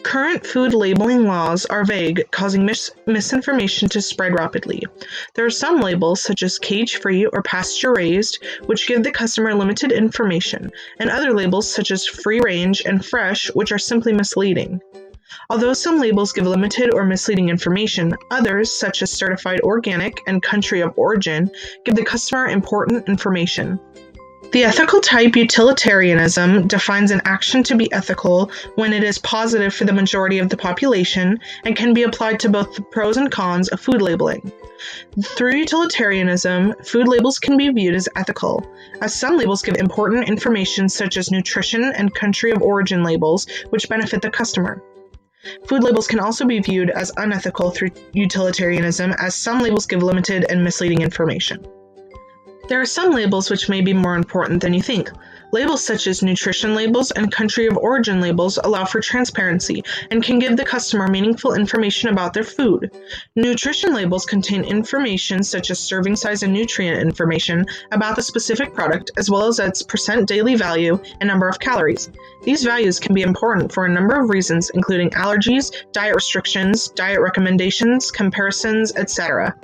Current food labeling laws are vague, causing misinformation to spread rapidly. There are some labels, such as cage-free or pasture-raised, which give the customer limited information, and other labels, such as free-range and fresh, which are simply misleading. Although some labels give limited or misleading information, others, such as certified organic and country of origin, give the customer important information. The ethical type utilitarianism defines an action to be ethical when it is positive for the majority of the population and can be applied to both the pros and cons of food labeling. Through utilitarianism, food labels can be viewed as ethical, as some labels give important information such as nutrition and country of origin labels, which benefit the customer. Food labels can also be viewed as unethical through utilitarianism, as some labels give limited and misleading information. There are some labels which may be more important than you think. Labels such as nutrition labels and country of origin labels allow for transparency and can give the customer meaningful information about their food. Nutrition labels contain information such as serving size and nutrient information about the specific product, as well as its percent daily value and number of calories. These values can be important for a number of reasons, including allergies, diet restrictions, diet recommendations, comparisons, etc.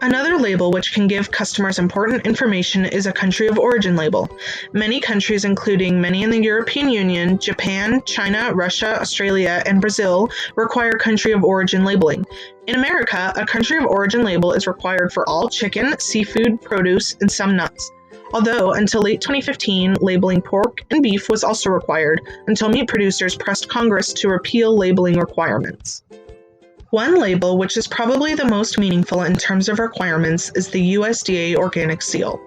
Another label which can give customers important information is a country of origin label. Many countries, including many in the European Union, Japan, China, Russia, Australia, and Brazil, require country of origin labeling. In America, a country of origin label is required for all chicken, seafood, produce, and some nuts. Although, until late 2015, labeling pork and beef was also required, until meat producers pressed Congress to repeal labeling requirements. One label, which is probably the most meaningful in terms of requirements, is the USDA Organic Seal.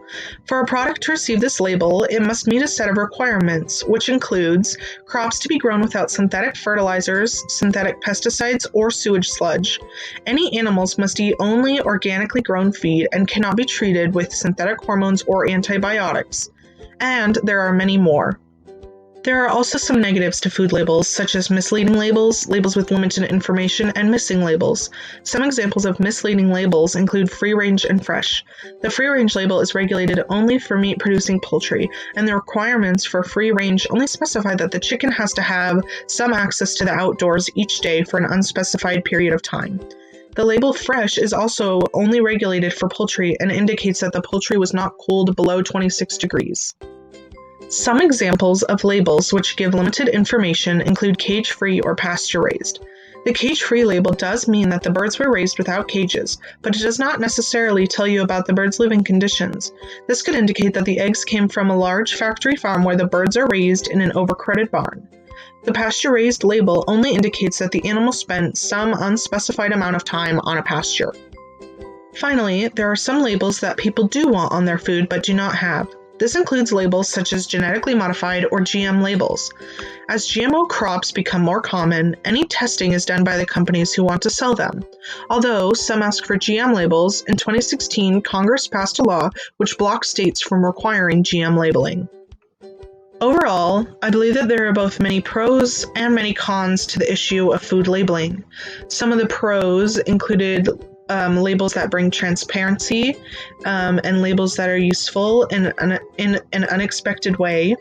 For a product to receive this label, it must meet a set of requirements, which includes crops to be grown without synthetic fertilizers, synthetic pesticides, or sewage sludge. Any animals must eat only organically grown feed and cannot be treated with synthetic hormones or antibiotics. And there are many more. There are also some negatives to food labels, such as misleading labels, labels with limited information, and missing labels. Some examples of misleading labels include free-range and fresh. The free-range label is regulated only for meat-producing poultry, and the requirements for free-range only specify that the chicken has to have some access to the outdoors each day for an unspecified period of time. The label fresh is also only regulated for poultry and indicates that the poultry was not cooled below 26 degrees. Some examples of labels which give limited information include cage-free or pasture-raised. The cage-free label does mean that the birds were raised without cages, but it does not necessarily tell you about the birds' living conditions. This could indicate that the eggs came from a large factory farm where the birds are raised in an overcrowded barn. The pasture-raised label only indicates that the animal spent some unspecified amount of time on a pasture. Finally, there are some labels that people do want on their food but do not have. This includes labels such as genetically modified or GM labels. As GMO crops become more common, any testing is done by the companies who want to sell them. Although some ask for GM labels, in 2016 Congress passed a law which blocked states from requiring GM labeling. Overall, I believe that there are both many pros and many cons to the issue of food labeling. Some of the pros included labels that bring transparency and labels that are useful in an unexpected way.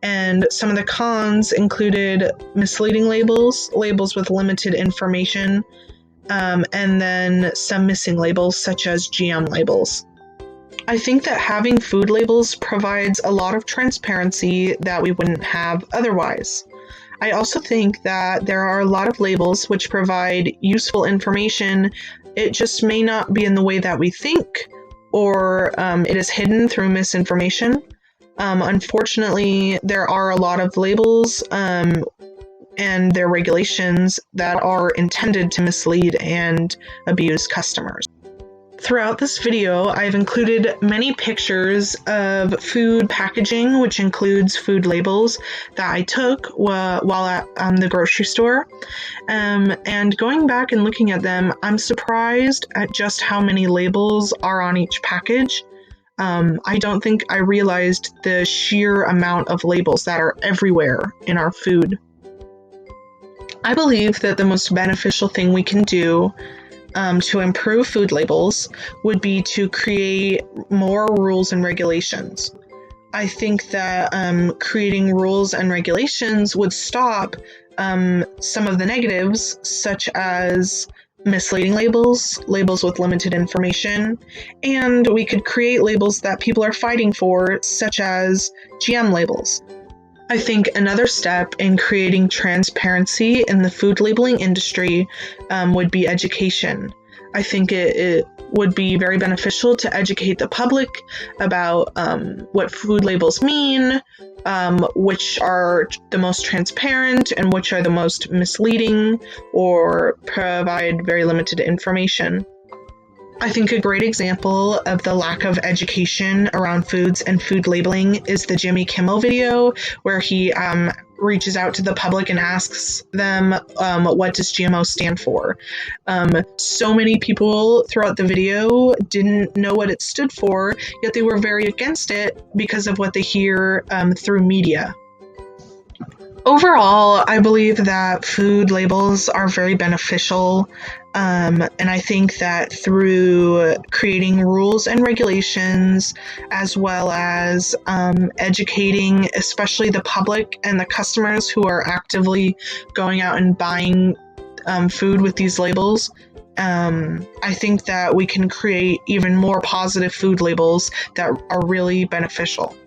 And some of the cons included misleading labels, labels with limited information, and then some missing labels such as GM labels. I think that having food labels provides a lot of transparency that we wouldn't have otherwise. I also think that there are a lot of labels which provide useful information. It just may not be in the way that we think, or it is hidden through misinformation. Unfortunately, there are a lot of labels and their regulations that are intended to mislead and abuse customers. Throughout this video, I've included many pictures of food packaging, which includes food labels that I took while at the grocery store. And going back and looking at them, I'm surprised at just how many labels are on each package. I don't think I realized the sheer amount of labels that are everywhere in our food. I believe that the most beneficial thing we can do to improve food labels would be to create more rules and regulations. I think that creating rules and regulations would stop some of the negatives, such as misleading labels, labels with limited information, and we could create labels that people are fighting for, such as GM labels. I think another step in creating transparency in the food labeling industry would be education. I think it would be very beneficial to educate the public about what food labels mean, which are the most transparent and which are the most misleading or provide very limited information. I think a great example of the lack of education around foods and food labeling is the Jimmy Kimmel video, where he reaches out to the public and asks them, what does GMO stand for? So many people throughout the video didn't know what it stood for, yet they were very against it because of what they hear through media. Overall, I believe that food labels are very beneficial, and I think that through creating rules and regulations, as well as educating, especially the public and the customers who are actively going out and buying food with these labels, I think that we can create even more positive food labels that are really beneficial.